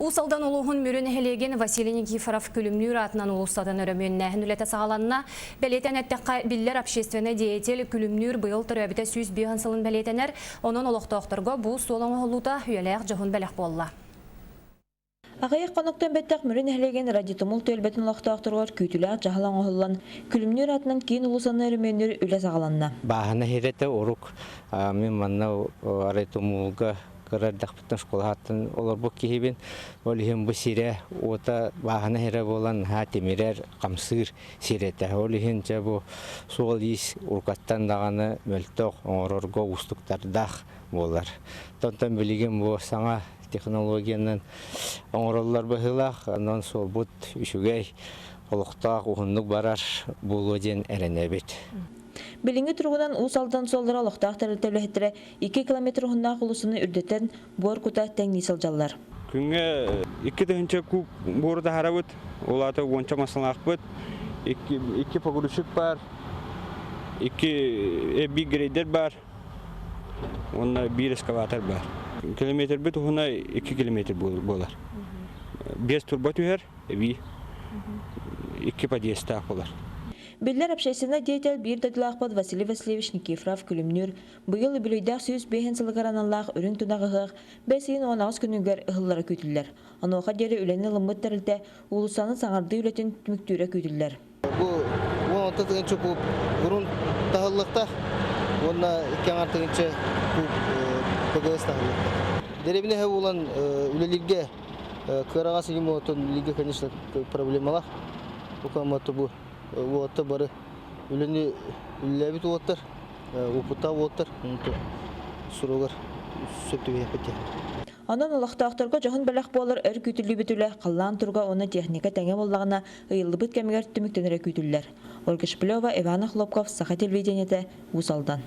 Усалдан улуғын мөрін хелеген Василий Никифоров күлімнүр атынан улустатын өрөмөнне нүлеті сағаланна бәлетен әттіққа биллер общественный деятель күлімнүр бұйыл түрәбіті сүйіз бүйған сылын бәлетенер, оның олықтақтырға бұл солың олута үйеләқ жығын бәлек болла. Ағайық қонақтан бәттіқ мөрін әлеген радитумул төлбетін олықтақтырғар күйтіләқ жағалан оғылан күлімнүр атынан кейін улусаны өрөмөннер үлі сағаланна. Бағаны хереті орук, мен манна радитумулға дақпыттың школағаттың олар бұл кейбен олығын бұл сире ота бағана хере болан темерер қамсыр сиреті. Олығын жа бұл соғыл ес ұрқаттан дағаны мөлтоқ оңырорға ұстықтардақ болар. Тонтан білеген бұл саңа технологияның оңыролар бұғылақ, анан сол бұд үшігей олықтақ ұғындық барар бұл өден әренебет. Билинги тургунан усалдан солдара лохтак тәрелтәләһеттере 2 километр хунна кулусыны үрдәтен бор кута тәңни салжаллар. Күнгә 2 тәһенчә күп борда харабыт, олата гонча масалак бит. 2 погрузчик бар. 2 биг грейдер бар. Онда 1 эскаватор бар. Километр бит хуна 2 километр булар. 5 турба түһәр, 2 подъезд булар. Биллер общественный деятель бир дадылақпад Василий Васильевич Никифоров күлімнүр бұйыл бүлейдақ сүйіз бейхен сылығарананлақ өрін тұнағығық бәсейін 19 күнігер ұғылары көтілдер. Аноға дері үләні лымбыт тәрілді ұлысаны саңарды үлетін түміктүрі көтілдер. Бұл 16 түгінші көп ұрын тағылықта, онына 2 түгінші көп бұғыз тағылықта. Деребіне әу olan үлелерге қырағасы ему отын үлелерге, конечно, проблемалақ. Бұл Уотта бары үлені үлләбит уоттар, упута уоттар, суругар сөттүге пете. Анан олақтақтарға жоғын бәләқ болар өр күтілі бүтілі қаллан тұрға оны техника тәңе боллағына ұйылы бұт кәмегер түміктенері күтілілер. Ольга Шпилева, Ивана Хлопков, Саха телевидениеті, Усалдан.